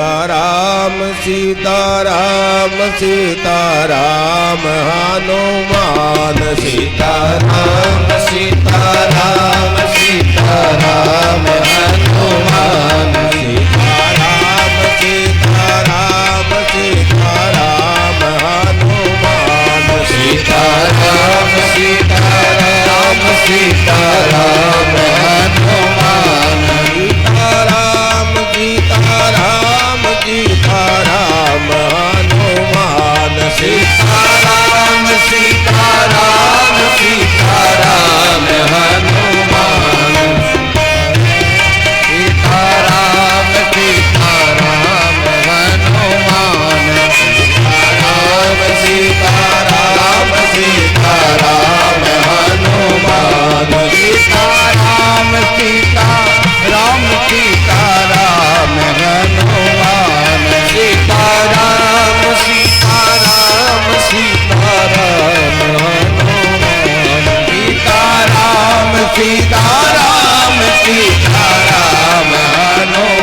राम सीताराम सीताराम हनुमान सीताराम सीताराम सीताराम हनुमान सीताराम सीताराम सीताराम हनुमान सीताराम सीताराम सीताराम हनुमान सीताराम सीताराम सीताराम हनुमान सीताराम सीताराम सीताराम हनुमान सीताराम सीताराम हनुमान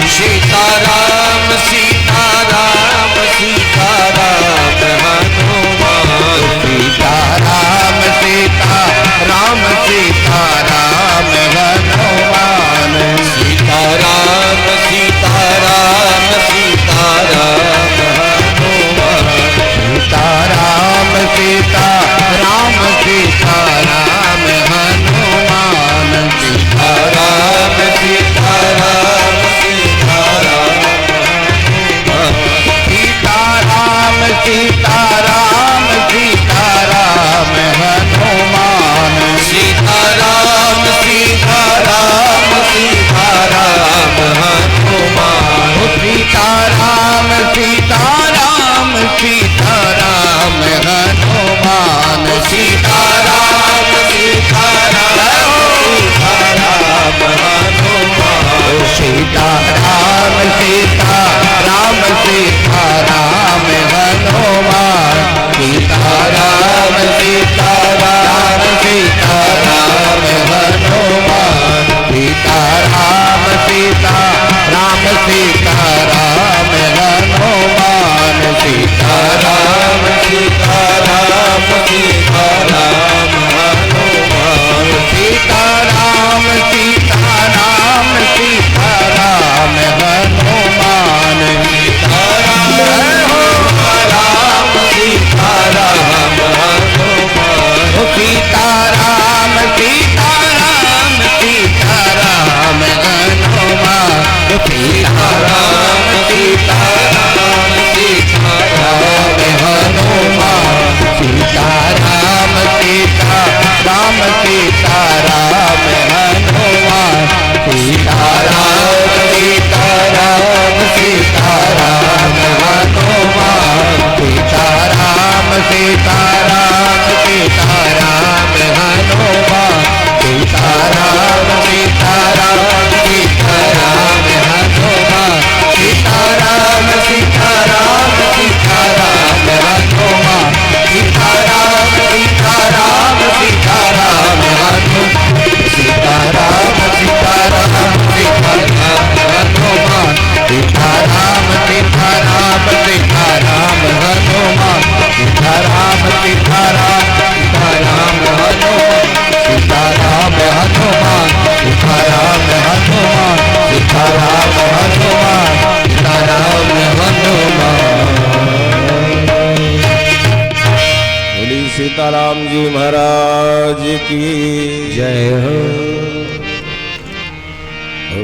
सीताराम सीताराम सीताराम हनुमान सीताराम सीताराम सीताराम हनुमान सीताराम सीताराम सीताराम हनुमान सीताराम सीताराम सीताराम हनुमान सीताराम सीताराम सीताराम हनुमान सीताराम सीताराम सीताराम हनुमान सीताराम सीताराम सीताराम हनुमान सीताराम हनुमान, सीताराम हनुमान। बोली सीताराम जी महाराज की जय हो।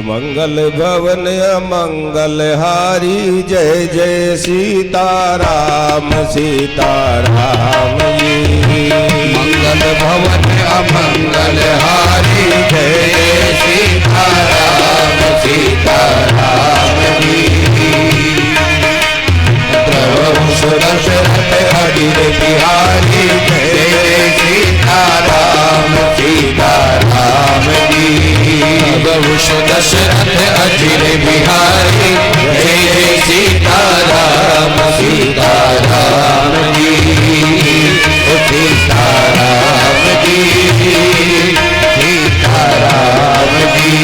मंगल भवन अमंगल हारी, जय जय सीताराम सीताराम जी। मंगल भवन अमंगल हारी, जय जय सीताराम सीताराम जी। प्रभु दशरथ अजिर बिहारी, जय जय सीताराम सीताराम जी। प्रभु दशरथ अजिर बिहारी, जय जय सीताराम सीताराम जी। सीताराम जी, सीताराम जी।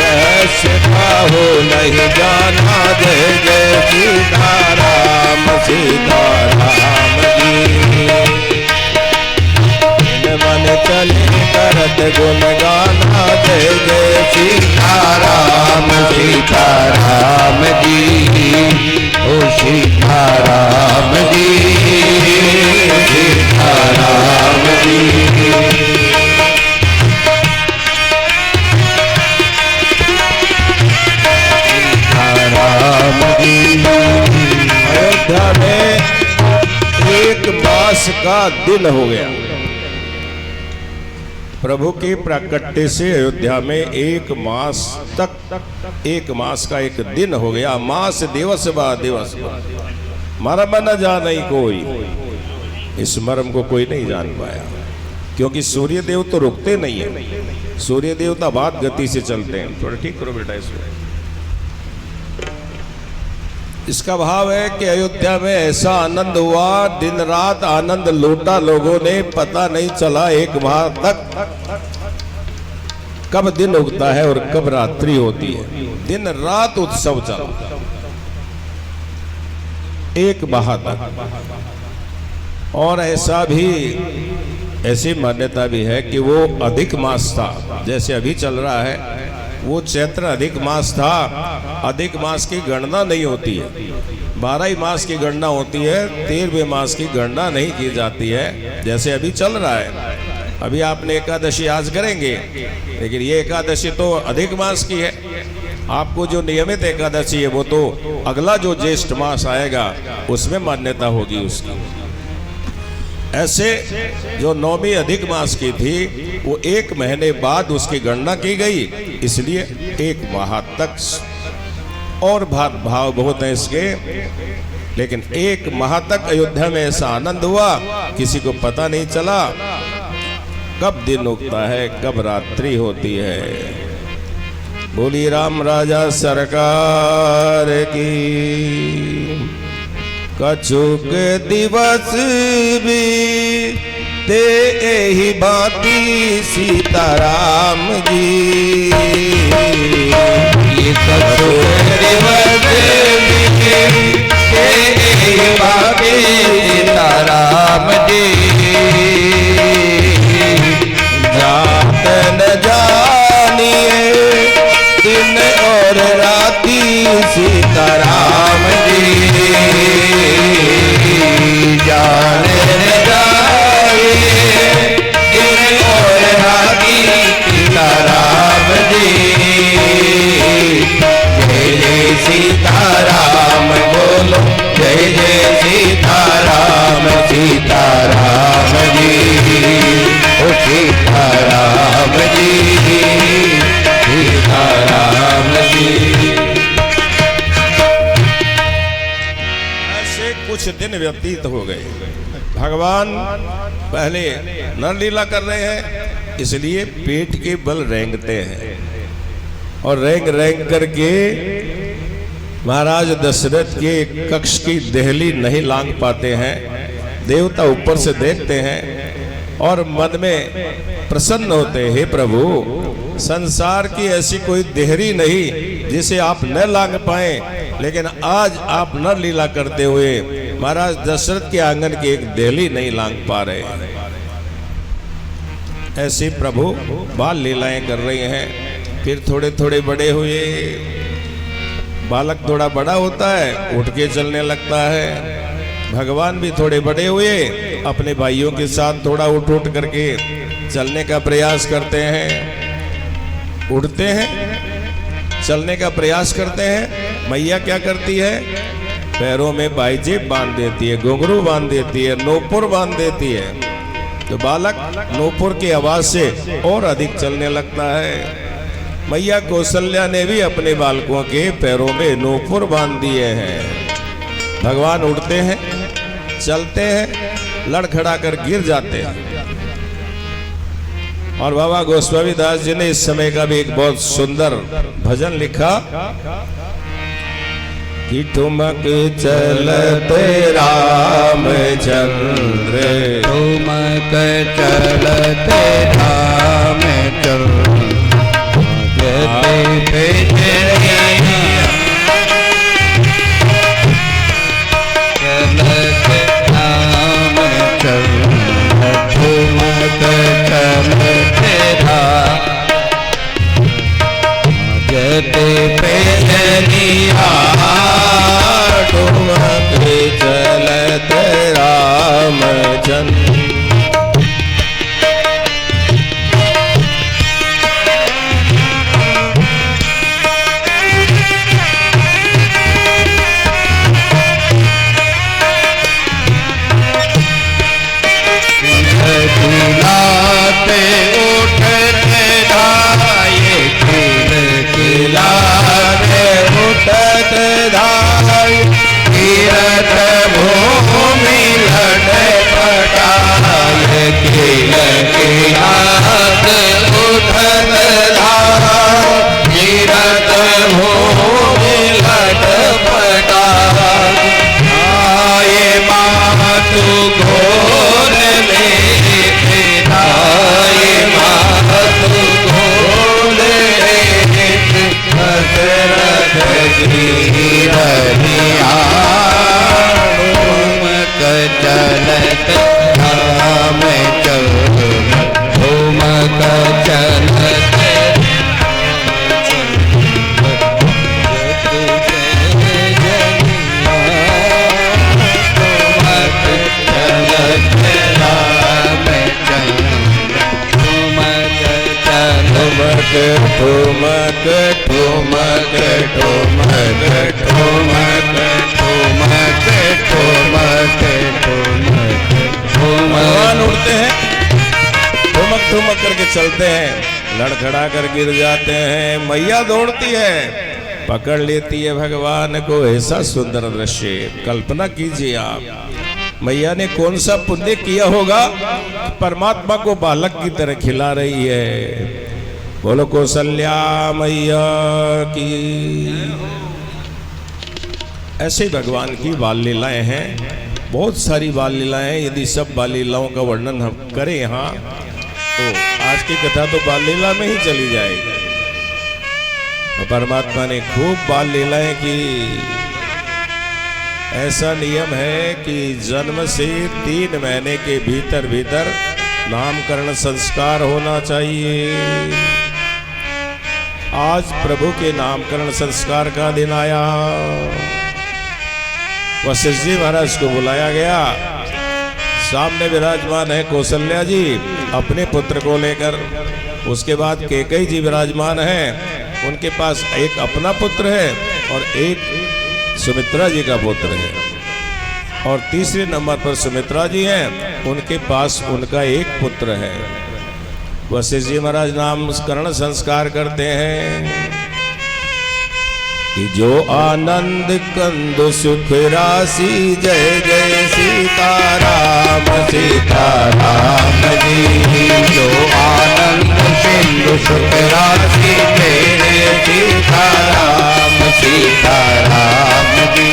रहस्य हो नहीं जाना, जय जय सीताराम सीताराम जी। मन चले करत गुण गाना, जय जय सीताराम सीताराम जी। ओ सीताराम जी, सीताराम जी। सीताराम जी। अयोध्या में एक मास का दिन हो गया। प्रभु के प्राकट्य से अयोध्या में एक मास तक, एक मास का एक दिन हो गया। मास दिवस बा दिवस बा, मरम न जाने कोई। इस मर्म को कोई नहीं जान पाया, क्योंकि सूर्य देव तो रुकते नहीं है। सूर्य देवता बाद गति से चलते हैं। थोड़ा ठीक करो बेटा इसको। इसका भाव है कि अयोध्या में ऐसा आनंद हुआ, दिन रात आनंद लूटा लोगों ने, पता नहीं चला एक माह तक कब दिन उगता है और कब रात्रि होती है। दिन रात उत्सव चला एक माह तक। और ऐसा भी, ऐसी मान्यता भी है कि वो अधिक मास था, जैसे अभी चल रहा है वो चैत्र अधिक मास था। अधिक मास की गणना नहीं होती है, 12 ही मास की गणना होती है, 13वें मास की गणना नहीं की जाती है, जैसे अभी चल रहा है। अभी आपने एकादशी आज करेंगे, लेकिन ये एकादशी तो अधिक मास की है। आपको जो नियमित एकादशी है वो तो अगला जो ज्येष्ठ मास आएगा उसमें मान्यता होगी उसकी। ऐसे जो नौवीं अधिक मास की थी वो 1 महीने बाद उसकी गणना की गई, इसलिए 1 माह तक। और भाव बहुत है इसके, लेकिन 1 माह तक अयोध्या में ऐसा आनंद हुआ, किसी को पता नहीं चला कब दिन उगता है कब रात्रि होती है। बोली राम राजा सरकार की। कछुक दिवस भी ते ही बाती सीताराम जी। ये कछुक दिवस भी ते ही बाती सीताराम जी। जात न जानिए दिन और राती सीताराम जी। जाने न जाइए दिन और राती सीताराम जी। जय जय सीताराम बोलो, जय जय सीताराम सीताराम जी। ओ सीताराम जी, सीताराम जी। ऐसे कुछ दिन व्यतीत हो गए। भगवान पहले नर लीला कर रहे हैं, इसलिए पेट के बल रेंगते हैं, और रेंग रेंग करके महाराज दशरथ के कक्ष की देहली नहीं लांग पाते हैं। देवता ऊपर से देखते हैं और मन में प्रसन्न होते हैं, हे प्रभु संसार की ऐसी कोई देहरी नहीं जिसे आप न लांग पाए, लेकिन आज आप नर लीला करते हुए महाराज दशरथ के आंगन की एक देहली नहीं लांग पा रहे हैं। ऐसी प्रभु बाल लीलाएं कर रही हैं। फिर थोड़े थोड़े बड़े हुए, बालक थोड़ा बड़ा होता है, उठ के चलने लगता है। भगवान भी थोड़े बड़े हुए, अपने भाइयों के साथ थोड़ा उठ उठ करके चलने का प्रयास करते हैं, उठते हैं, चलने का प्रयास करते हैं। मैया क्या करती है? पैरों में बाईजेब बांध देती है, घुंघरू बांध देती है, नूपुर बांध देती है। तो बालक नूपुर की आवाज से और अधिक चलने लगता है। मैया कौशल्या ने भी अपने बालकों के पैरों में नूपुर बांध दिए हैं। भगवान उठते हैं, चलते हैं, लड़खड़ा कर गिर जाते हैं। और बाबा गोस्वामी दास जी ने इस समय का भी एक बहुत सुंदर भजन लिखा कि ठुमक चलते रामचंद्र, ठुमक चलते रामचंद्र, चलते ठुमक चलते जते पैजनिया, ठुमक चलते रामचंद्र। खिलाते उठते धाये, खिलाते उठते धाये, तीरथ भूमि लटपटाये, खिलाते उठते धाये, तीरथ भूमि लटपटाये। आये मातु घोर ले, आये मातु घोर ले, दशरथ गिरहिया, ठुमक चलत रामचंद्र, ठुमक चलत ठुमक ठुमक ठुमक ठुमक ठुमक ठुमक ठुमक। भगवान उड़ते हैं, ठुमक ठुमक करके चलते हैं, लड़खड़ा कर गिर जाते हैं। मैया दौड़ती है, पकड़ लेती है भगवान को। ऐसा सुंदर दृश्य कल्पना कीजिए आप। मैया ने कौन सा पुण्य किया होगा, परमात्मा को बालक की तरह खिला रही है। बोलो कौशल्या मैया की। ऐसे भगवान की बाल लीलाएं हैं, बहुत सारी बाल लीलाएं। यदि सब बाल लीलाओं का वर्णन हम करें यहाँ, तो आज की कथा तो बाल लीला में ही चली जाएगी। तो परमात्मा ने खूब बाल लीलाएं की। ऐसा नियम है कि जन्म से 3 महीने के भीतर भीतर नामकरण संस्कार होना चाहिए। आज प्रभु के नामकरण संस्कार का दिन आया। वशिष्ठ जी महाराज को बुलाया गया। सामने विराजमान है कौशल्या जी अपने पुत्र को लेकर। उसके बाद कैकेयी जी विराजमान है, उनके पास एक अपना पुत्र है और एक सुमित्रा जी का पुत्र है। और तीसरे नंबर पर सुमित्रा जी हैं, उनके पास उनका एक पुत्र है। वशिष्ठ जी महाराज नामकरण संस्कार करते हैं कि जो आनंद कंदु सुख राशि, जय जय सीताराम सीताराम जी। जो आनंद सिंधु सुख राशि, जय जय सीताराम सीताराम जी।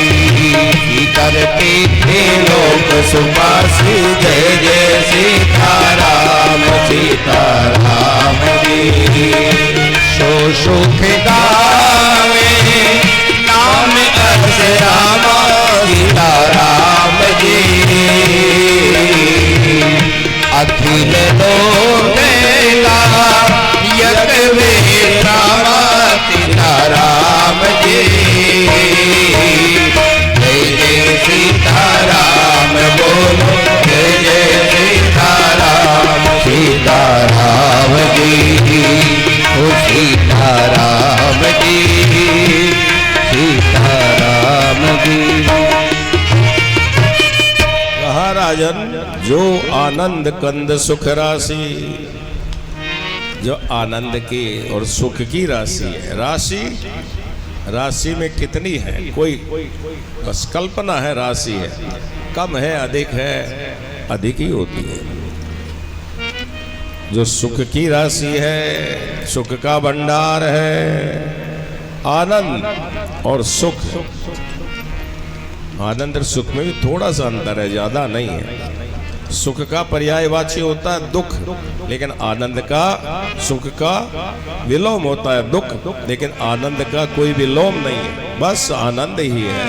करते थे लोक सुपासी, जय जय सीताराम सीताराम जी। सो सुख गावे नाम अस राम सीताराम जी। अखिल दो बेला यक वे राम राजन जो आनंद कंद सुख राशि, जो आनंद की और सुख की राशि है। राशि में कितनी है, कोई बस कल्पना है, राशि है, कम है अधिक है, अधिक ही होती है। जो सुख की राशि है, सुख का भंडार है, आनंद और सुख। आनंद और सुख में भी थोड़ा सा अंतर है, ज्यादा नहीं है। सुख का पर्यायवाची होता है दुख, लेकिन आनंद का, सुख का विलोम होता है दुख, लेकिन आनंद का कोई विलोम नहीं है, बस आनंद ही है।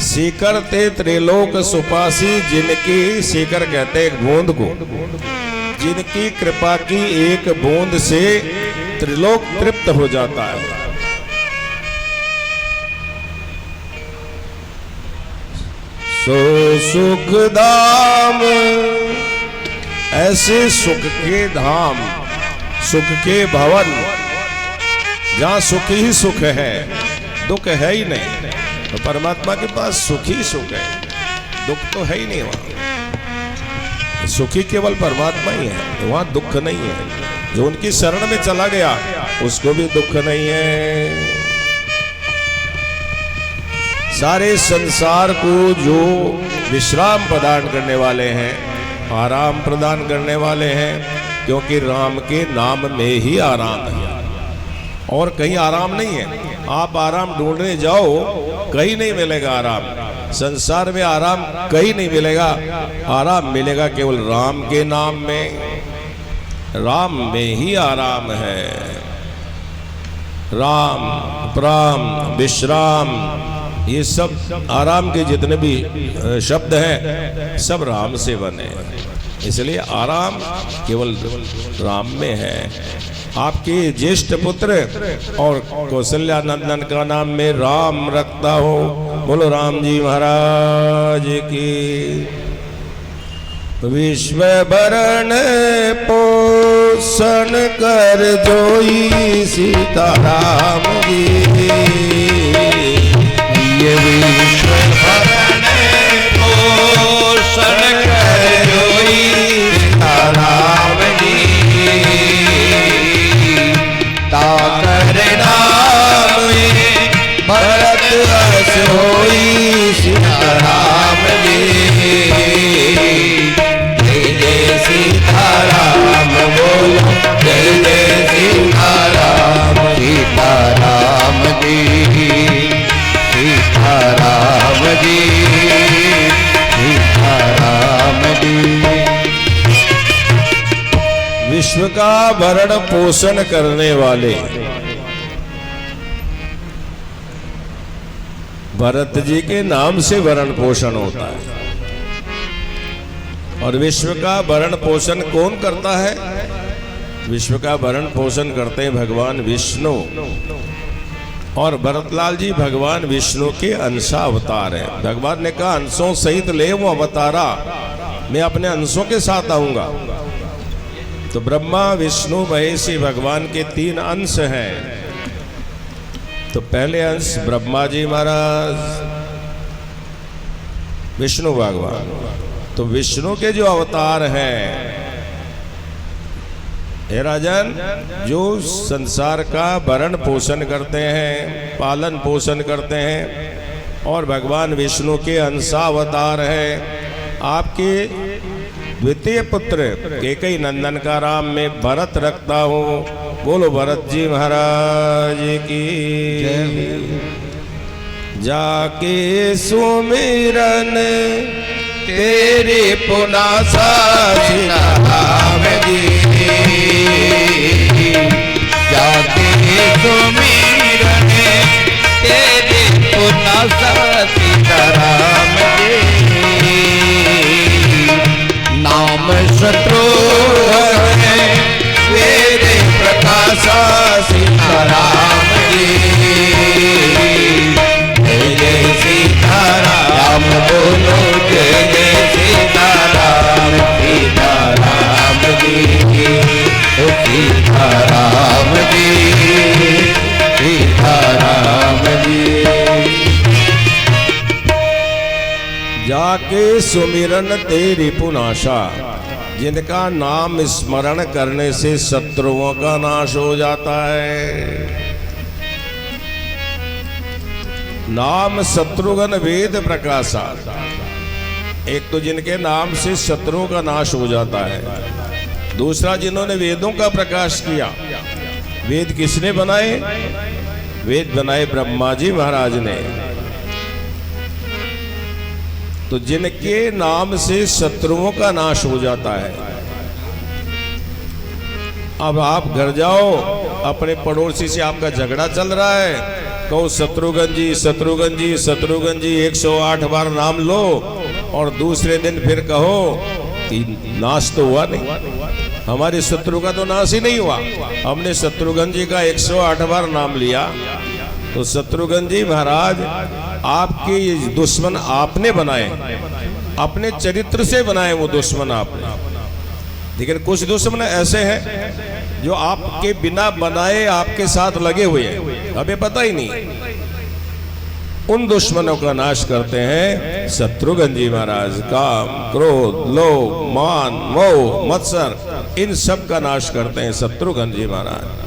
सीकर ते त्रिलोक सुपासी, जिनकी, सीकर कहते एक बूंद को, जिनकी कृपा की एक बूंद से त्रिलोक तृप्त हो जाता है। सो सुख धाम, ऐसे सुख के धाम, सुख के भवन, जहां सुख ही सुख है, दुख है ही नहीं। तो परमात्मा के पास सुख ही सुख है, दुख तो है ही नहीं। वहां सुखी केवल परमात्मा ही है, वहां दुख नहीं है। जो उनकी शरण में चला गया उसको भी दुख नहीं है। सारे संसार को जो विश्राम प्रदान करने वाले हैं, आराम प्रदान करने वाले हैं, क्योंकि राम के नाम में ही आराम है, और कहीं आराम नहीं है। आप आराम ढूंढने जाओ, कहीं नहीं मिलेगा आराम। संसार में आराम कहीं नहीं मिलेगा, आराम मिलेगा केवल राम के नाम में। राम में ही आराम है। राम, प्राम, विश्राम, ये सब आराम के जितने भी शब्द हैं सब राम से बने, इसलिए आराम केवल राम में है। आपके ज्येष्ठ पुत्र और कौशल्या नंदन का नाम में राम रखता हो। बोलो राम जी महाराज की। विश्व भरण पोषण कर जोई सीताराम जी। ये विश्व भरण पोषण कर जोई सीताराम जी। ताकर नाम भरत अस होई सीताराम जी। जय जय सीताराम बोलो, जय जय सीताराम। सीताराम जी, सीताराम जी, सीताराम जी। विश्व का भरण पोषण करने वाले भरत जी के नाम से भरण पोषण होता है। और विश्व का भरण पोषण कौन करता है? विश्व का भरण पोषण करते हैं भगवान विष्णु। और भरतलाल जी भगवान विष्णु के अंशा अवतार है। भगवान ने कहा अंशों सहित ले वो अवतारा, मैं अपने अंशों के साथ आऊंगा। तो ब्रह्मा विष्णु महेश भगवान के 3 अंश हैं। तो पहले अंश ब्रह्मा जी महाराज, विष्णु भगवान। तो विष्णु के जो अवतार हैं, हे राजन, जो संसार का भरण पोषण करते हैं, पालन पोषण करते हैं, और भगवान विष्णु के अंशावतार हैं। आपके द्वितीय पुत्र केकई नंदन का राम में भरत रखता हूँ। बोलो भरत जी महाराज की। जाके सुमिरन तेरे पुनासा सीताराम जी। जाके सुमिरन तेरे पुनासा सीताराम जी। नाम शत्रुघ्न तेरे प्रकाशा सीताराम जी। जय जय सीताराम बोलो, जय जय सीताराम। सीताराम जी, ओ सीताराम जी, सीताराम जी। जाके सुमिरन तेरी पुनाशा, जिनका नाम स्मरण करने से शत्रुओं का नाश हो जाता है। नाम शत्रुघ्न वेद प्रकाशा, एक तो जिनके नाम से शत्रुओं का नाश हो जाता है, दूसरा जिन्होंने वेदों का प्रकाश किया। वेद किसने बनाए? वेद बनाए ब्रह्मा जी महाराज ने। तो जिनके नाम से शत्रुओं का नाश हो जाता है। अब आप घर जाओ, अपने पड़ोसी से आपका झगड़ा चल रहा है, कहो शत्रुघ्न जी शत्रुघ्न जी शत्रुघ्न जी 108 बार नाम लो, और दूसरे दिन फिर कहो कि नाश तो हुआ नहीं, हमारे शत्रु का तो नाश ही नहीं हुआ, हमने शत्रुघ्न जी का 108 बार नाम लिया। तो शत्रुघ्न जी महाराज, आपके ये दुश्मन आपने बनाए, अपने चरित्र से बनाए वो दुश्मन आपने। लेकिन कुछ दुश्मन ऐसे हैं जो आपके बिना बनाए आपके साथ लगे हुए हैं, हमें पता ही नहीं। उन दुश्मनों का नाश करते हैं शत्रुघ्न जी महाराज। काम, क्रोध, लोभ, मान, मोह, मत्सर, इन सब का नाश करते हैं शत्रुघ्न जी महाराज।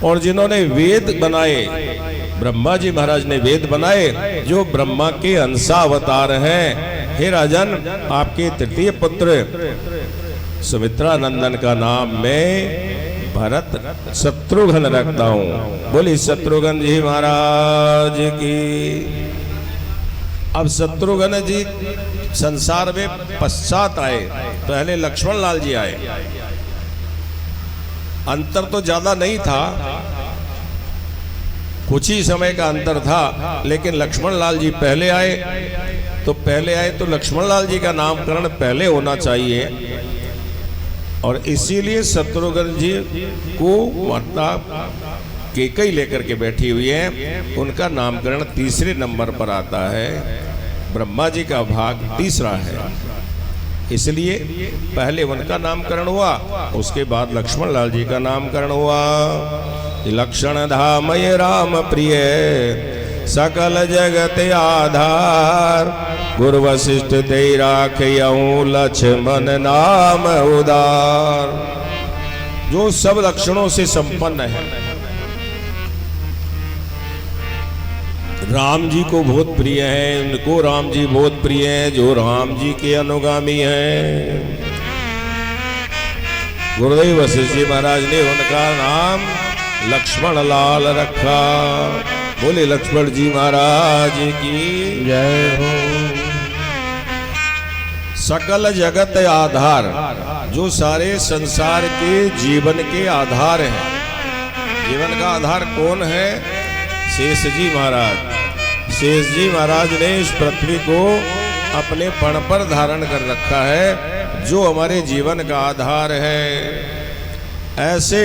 और जिन्होंने वेद बनाए, ब्रह्मा जी महाराज ने वेद बनाए, जो ब्रह्मा के अंशावतार हैं। हे राजन, आपके तृतीय पुत्र सुमित्रा नंदन का नाम मैं भरत शत्रुघ्न रखता हूं। बोली शत्रुघ्न जी महाराज की। अब शत्रुघ्न जी संसार में पश्चात आए, पहले लक्ष्मण लाल जी आए। अंतर तो ज्यादा नहीं था, कुछ ही समय का अंतर था, लेकिन लक्ष्मण लाल जी पहले आए। तो पहले आए तो लक्ष्मण लाल जी का नामकरण पहले होना चाहिए, और इसीलिए शत्रुघ्न जी को माता केकई लेकर के बैठी हुई है, उनका नामकरण तीसरे नंबर पर आता है। ब्रह्मा जी का भाग तीसरा है, इसलिए पहले उनका नामकरण हुआ, उसके बाद लक्ष्मण लाल जी का नामकरण हुआ। लक्षण धामय राम प्रिय, सकल जगत आधार, गुरु वशिष्ठ ते राखयऊं, लक्ष्मण नाम उदार। जो सब लक्षणों से संपन्न है, राम जी को बहुत प्रिय है, उनको राम जी बहुत प्रिय है, जो राम जी के अनुगामी हैं। गुरुदेव वशिष्ठ जी महाराज ने उनका नाम लक्ष्मण लाल रखा। बोले लक्ष्मण जी महाराज की जय हो। सकल जगत आधार, जो सारे संसार के जीवन के आधार हैं। जीवन का आधार कौन है? शेष जी महाराज। शेष जी महाराज ने इस पृथ्वी को अपने पण पर धारण कर रखा है, जो हमारे जीवन का आधार है। ऐसे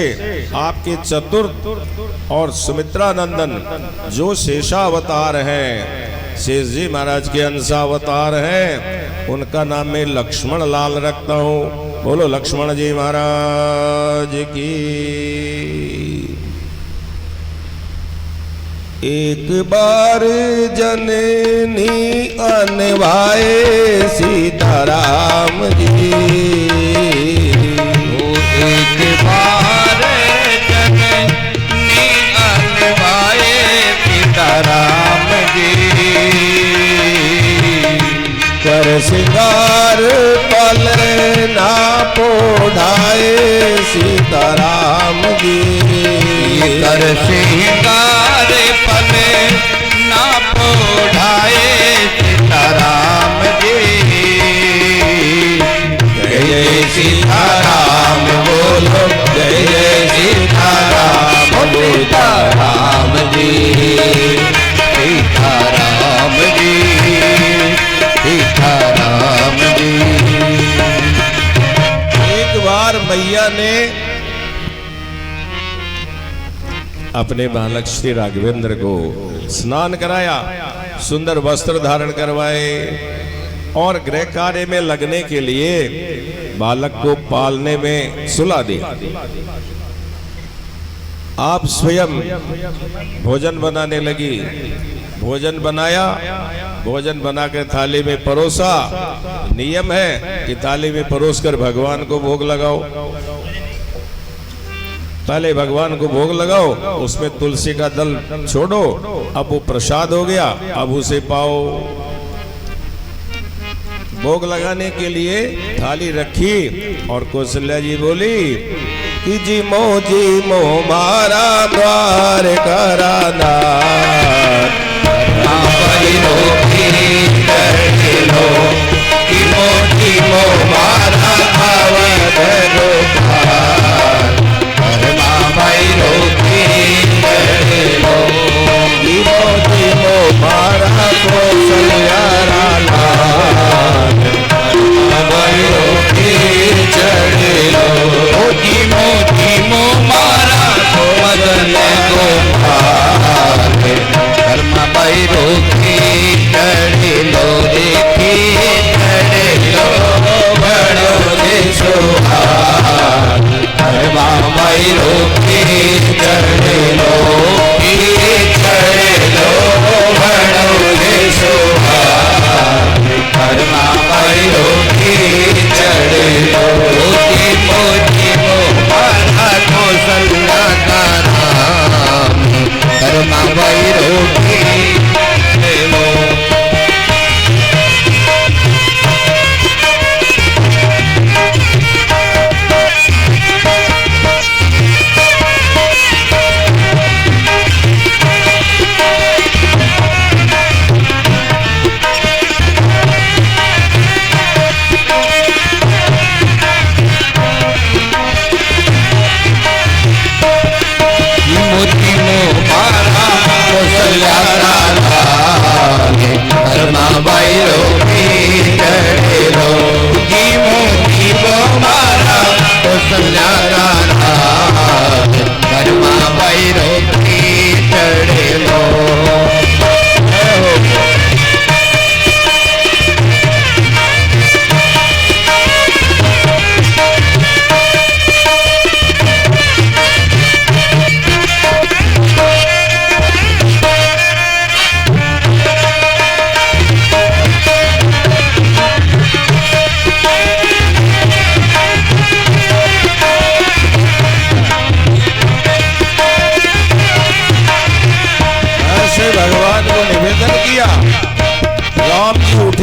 आपके चतुर्थ और सुमित्रा नंदन जो शेषावतार हैं, शेष जी महाराज के अंशावतार हैं, उनका नाम मैं लक्ष्मण लाल रखता हूँ। बोलो लक्ष्मण जी महाराज की। एक बार जननी अनवाए सीताराम जी, एक बार जननी अनवाए सीताराम जी, कर सिंगार पल ना पोढ़ाए सीताराम जी, कर सिंगार पल ना पोढ़ाए सीताराम जी। जय जय सीताराम बोलो, जय जय सीताराम सीताराम जी, सीताराम जी, सीताराम जी। एक बार मैया ने अपने बालक श्री राघवेंद्र को स्नान कराया, सुंदर वस्त्र धारण करवाए, और गृह कार्य में लगने के लिए बालक को पालने में सुला दिया। आप स्वयं भोजन बनाने लगी, भोजन बनाया, भोजन बना के थाली में परोसा। नियम है कि थाली में परोस कर भगवान को भोग लगाओ। पहले भगवान को भोग लगाओ, उसमें तुलसी का दल छोड़ो। अब वो प्रसाद हो गया, अब उसे पाओ। भोग लगाने के लिए थाली रखी और कौशल्या जी बोली कि जी मो मारा द्वार कराना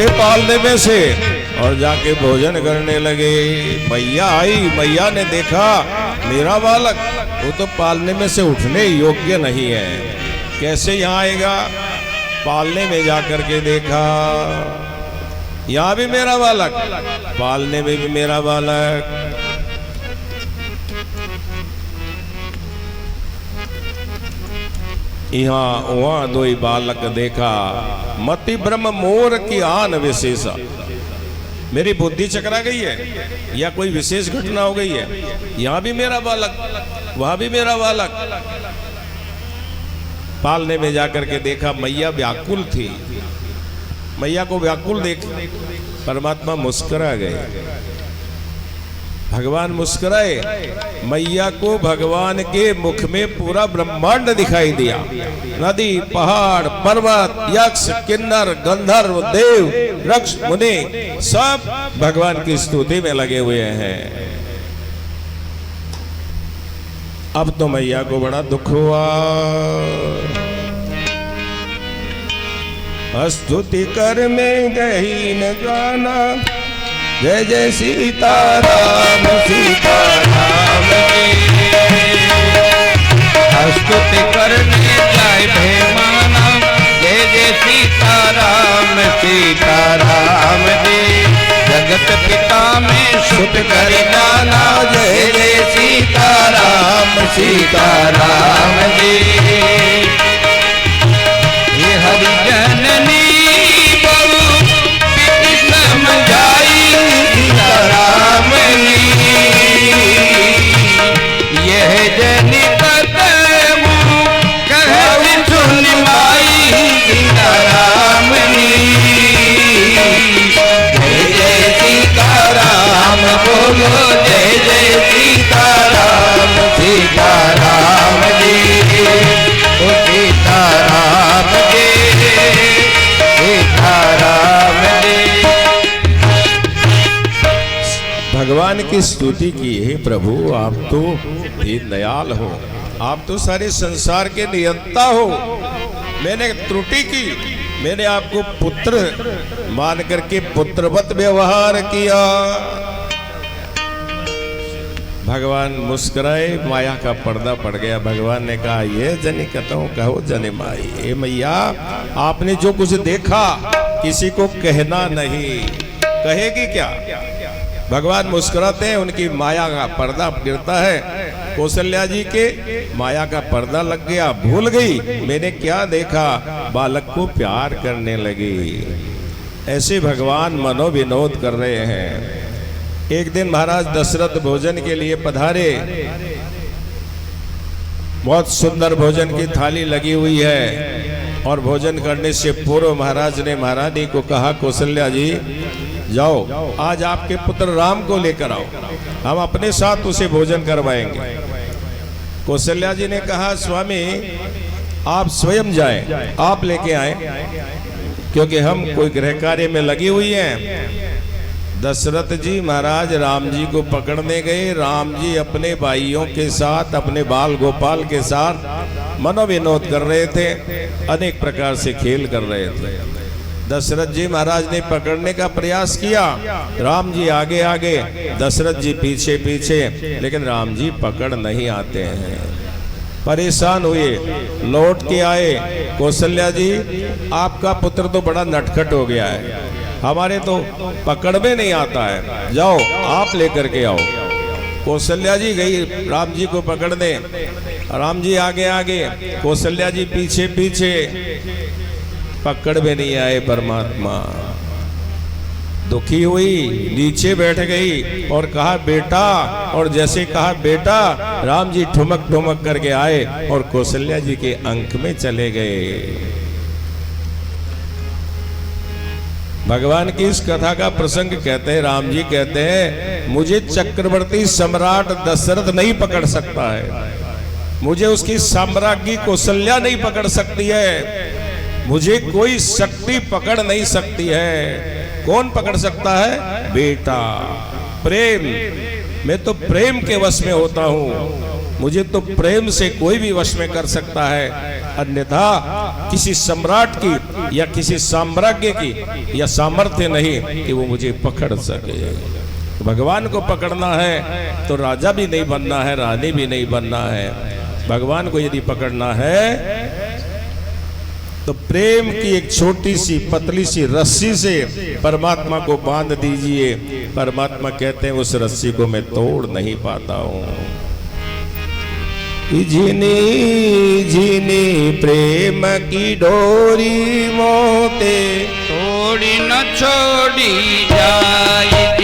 पालने में से और जाके भोजन करने लगे। मैया आई, मैया ने देखा मेरा बालक वो तो पालने में से उठने योग्य नहीं है, कैसे यहाँ आएगा। पालने में जाकर के देखा यहाँ भी मेरा बालक, पालने में भी मेरा बालक। यहाँ वहां दो ही बालक देखा, मति ब्रह्म मोर की आन विशेषा। मेरी बुद्धि चकरा गई है या कोई विशेष घटना हो गई है। यहाँ भी मेरा बालक, वहां भी मेरा बालक। पालने में जाकर के देखा मैया व्याकुल थी। मैया को व्याकुल देख परमात्मा मुस्कुरा गए। भगवान मुस्कुराए। मैया को भगवान के मुख में पूरा ब्रह्मांड दिखाई दिया। नदी, पहाड़, पर्वत, यक्ष, किन्नर, गंधर्व, देव, वृक्ष, मुनि सब भगवान की स्तुति में लगे हुए हैं। अब तो मैया को बड़ा दुख हुआ। स्तुति कर में गई न गाना, जय जय सीताराम सीताराम। स्तुति करने जाए भेमाना, जय जय सीताराम सीताराम जी। जगत पिता में सुत कर जाना, जय जय सीताराम सीताराम जी। ये हरि जननी सीताराम यह जनी कदम कह सुन माई सीताराम। जय जय सीताराम बोलो, जय जय सीताराम सीताराम जी। की स्तुति की, हे प्रभु आप तो दीन दयाल हो, आप तो सारे संसार के नियंता हो। मैंने त्रुटि की, मैंने आपको पुत्र मान करके पुत्रवत व्यवहार किया। भगवान मुस्कुराए, माया का पर्दा पड़ गया। भगवान ने कहा ये जनी कतहु कहो जने माई, ए मैया आपने जो कुछ देखा किसी को कहना नहीं, कहेगी क्या? भगवान मुस्कुराते हैं, उनकी माया का पर्दा गिरता है। कौशल्या जी के माया का पर्दा लग गया, भूल गई मैंने क्या देखा, बालक को प्यार करने लगी। ऐसे भगवान मनोविनोद कर रहे हैं। एक दिन महाराज दशरथ भोजन के लिए पधारे, बहुत सुंदर भोजन की थाली लगी हुई है और भोजन करने से पूर्व महाराज ने महारानी को कहा कौशल्या जी जाओ आज आपके पुत्र राम को लेकर आओ, हम अपने साथ उसे भोजन करवाएंगे। कौशल्या जी ने कहा स्वामी आप स्वयं जाएं, आप लेके आए, क्योंकि हम कोई गृह कार्य में लगी हुई हैं। दशरथ जी महाराज राम जी को पकड़ने गए। राम जी अपने भाइयों के साथ, अपने बाल गोपाल के साथ मनोविनोद कर रहे थे, अनेक प्रकार से खेल कर रहे थे। दशरथ जी महाराज ने पकड़ने का प्रयास किया, राम जी आगे आगे, दशरथ जी पीछे पीछे, लेकिन राम जी पकड़ नहीं आते हैं। परेशान हुए, लौट के आए, कौशल्या जी आपका पुत्र तो बड़ा नटखट हो गया है, हमारे तो पकड़ में नहीं आता है, जाओ आप लेकर के आओ। कौशल्या जी गई राम जी को पकड़ने, राम जी आगे आगे, कौशल्या जी पीछे पीछे, पकड़ में नहीं आए। परमात्मा दुखी हुई, नीचे बैठ गई और कहा बेटा, और जैसे कहा बेटा, राम जी ठुमक ठुमक करके आए और कौशल्या जी के अंक में चले गए। भगवान की इस कथा का प्रसंग कहते हैं, राम जी कहते हैं मुझे चक्रवर्ती सम्राट दशरथ नहीं पकड़ सकता है, मुझे उसकी साम्राज्ञी कौशल्या नहीं पकड़ सकती है, मुझे कोई शक्ति पकड़ नहीं सकती है। कौन पकड़ सकता है? बेटा, प्रेम। मैं तो प्रेम के वश में होता हूँ, मुझे तो प्रेम से कोई भी वश में कर सकता है, अन्यथा किसी सम्राट की या किसी साम्राज्य की या सामर्थ्य नहीं कि वो मुझे पकड़ सके। भगवान को पकड़ना है तो राजा भी नहीं बनना है, रानी भी नहीं बनना है। भगवान को यदि पकड़ना है तो प्रेम की एक छोटी सी पतली सी रस्सी से परमात्मा को बांध दीजिए। परमात्मा कहते हैं उस रस्सी को मैं तोड़ नहीं पाता हूँ। झिनी झिनी प्रेम की डोरी मोते तोड़ी न छोड़ी जाए,